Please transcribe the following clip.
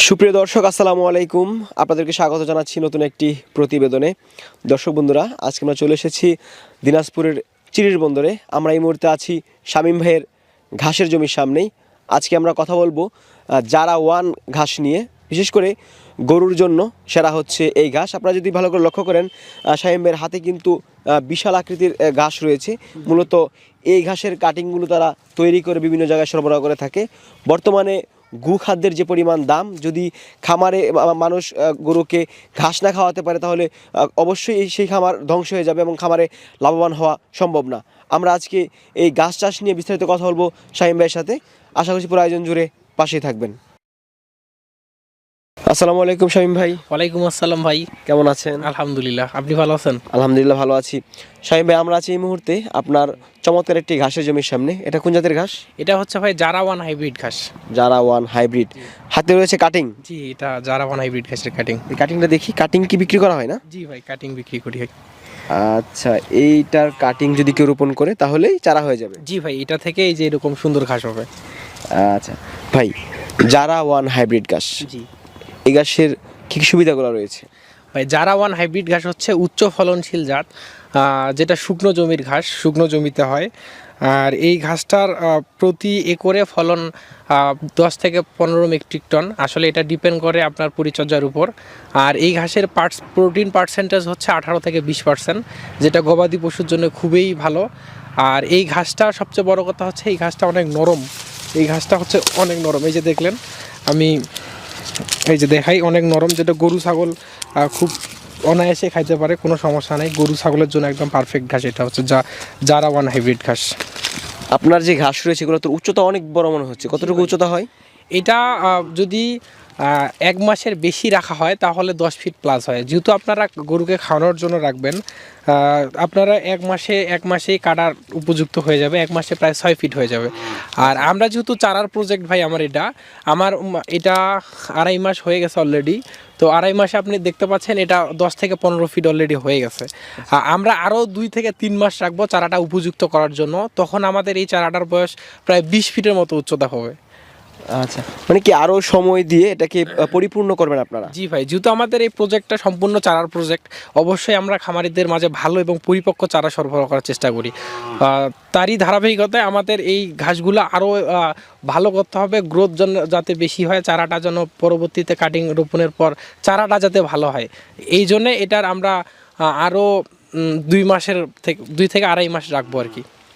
সুপ্রিয় দর্শক, আসসালামু আলাইকুম। আপনাদেরকে স্বাগত জানাচ্ছি নতুন একটি প্রতিবেদনে। দর্শক বন্ধুরা, আজকে আমরা চলে এসেছি দিনাজপুরের চিরির বন্দরে। আমরা এই মুহূর্তে আছি শামীম ভাইয়ের ঘাসের জমির সামনেই। আজকে আমরা কথা বলবো জারা ওয়ান ঘাস নিয়ে। বিশেষ করে গরুর জন্য সেরা হচ্ছে এই ঘাস। আপনারা যদি ভালো করে লক্ষ্য করেন, শামীম ভাইয়ের হাতে কিন্তু বিশাল আকৃতির ঘাস রয়েছে। মূলত এই ঘাসের কাটিংগুলো তারা তৈরি করে বিভিন্ন জায়গায় সরবরাহ করে থাকে। বর্তমানে গু খাদ্যের যে পরিমাণ দাম, যদি খামারে মানুষ গরুকে ঘাস না খাওয়াতে পারে তাহলে অবশ্যই সেই খামার ধ্বংস হয়ে যাবে এবং খামারে লাভবান হওয়া সম্ভব না। আমরা আজকে এই ঘাস চাষ নিয়ে বিস্তারিত কথা বলবো শামীম ভাইয়ের সাথে। আশা করছি পুরো আয়োজন জুড়ে পাশেই থাকবেন। আসসালামু আলাইকুম শামীম ভাই। ওয়ালাইকুম আসসালাম ভাই, কেমন আছেন? আলহামদুলিল্লাহ। আপনি ভালো আছেন? আলহামদুলিল্লাহ ভালো আছি। শামীম ভাই, আমরা আছি এই মুহূর্তে আপনার চমৎকার একটি ঘাসের জমির সামনে। এটা কোন জাতের ঘাস? এটা হচ্ছে ভাই জারা ওয়ান হাইব্রিড ঘাস। Zara one hybrid. হাতে রয়েছে কাটিং। জি, এটা জারা ওয়ান হাইব্রিড ঘাসের কাটিং। এই কাটিংটা দেখি, কাটিং কি বিক্রি করা হয় না? জি ভাই, কাটিং বিক্রি করি। আচ্ছা, এইটার কাটিং যদি কেউ রোপণ করে তাহলেই চারা হয়ে যাবে? জি ভাই, এটা থেকে এই যে এরকম সুন্দর ঘাস হবে। আচ্ছা ভাই, জারা ওয়ান হাইব্রিড ঘাস, জি এই ঘাসের কী কী সুবিধাগুলো রয়েছে? ভাই, জারা ওয়ান হাইব্রিড ঘাস হচ্ছে উচ্চ ফলনশীল জাত, যেটা শুকনো জমির ঘাস, শুকনো জমিতে হয়। আর এই ঘাসটার প্রতি একরে ফলন 10 থেকে 15 মেট্রিক টন। আসলে এটা ডিপেন্ড করে আপনার পরিচর্যার উপর। আর এই ঘাসের প্রোটিন পার্সেন্টেজ হচ্ছে 18 থেকে 20%, যেটা গবাদি পশুর জন্য খুবই ভালো। আর এই ঘাসটা সবচেয়ে বড় কথা হচ্ছে এই ঘাসটা অনেক নরম। এই ঘাসটা হচ্ছে অনেক নরম। এই যে দেখলেন, আমি এই যে দেখাই, অনেক নরম, যেটা গরু ছাগল খুব অনায়াসে খাইতে পারে, কোনো সমস্যা নেই। গরু ছাগলের জন্য একদম পারফেক্ট ঘাস। এটা হচ্ছে জারা ওয়ান হাইব্রিড ঘাস। আপনার যে ঘাস রয়েছে এগুলো তো উচ্চতা অনেক বড় মনে হচ্ছে, কতটুকু উচ্চতা হয়? এটা যদি 1 মাসের বেশি রাখা হয় তাহলে 10 ফিট প্লাস হয়। যেহেতু আপনারা গরুকে খাওয়ানোর জন্য রাখবেন, আপনারা এক মাসেই কাটার উপযুক্ত হয়ে যাবে। 1 মাসে প্রায় 6 ফিট হয়ে যাবে। আর আমরা যেহেতু চারার প্রজেক্ট ভাই, আমার এটা 2.5 মাস হয়ে গেছে অলরেডি। তো 2.5 মাসে আপনি দেখতে পাচ্ছেন এটা 10 থেকে 15 ফিট অলরেডি হয়ে গেছে। আমরা আরও 2 থেকে 3 মাস রাখবো চারাটা উপযুক্ত করার জন্য। তখন আমাদের এই চারাটার বয়স প্রায় 20 ফিটের মতো উচ্চতা হবে। আচ্ছা, মানে কি আরও সময় দিয়ে এটাকে পরিপূর্ণ করবেন আপনারা? জি ভাই, যেহেতু আমাদের এই প্রজেক্টটা সম্পূর্ণ চারার প্রজেক্ট, অবশ্যই আমরা খামারিদের মাঝে ভালো এবং পরিপক্ক চারা সরবরাহ করার চেষ্টা করি। তারই ধারাবাহিকতায় আমাদের এই ঘাসগুলো আরও ভালো করতে হবে, গ্রোথ যাতে বেশি হয়, চারাটা যেন পরবর্তীতে কাটিং রোপণের পর চারাটা যাতে ভালো হয়। এই জন্যে এটার আমরা আরও 2 থেকে 2.5 মাস রাখবো আর কি।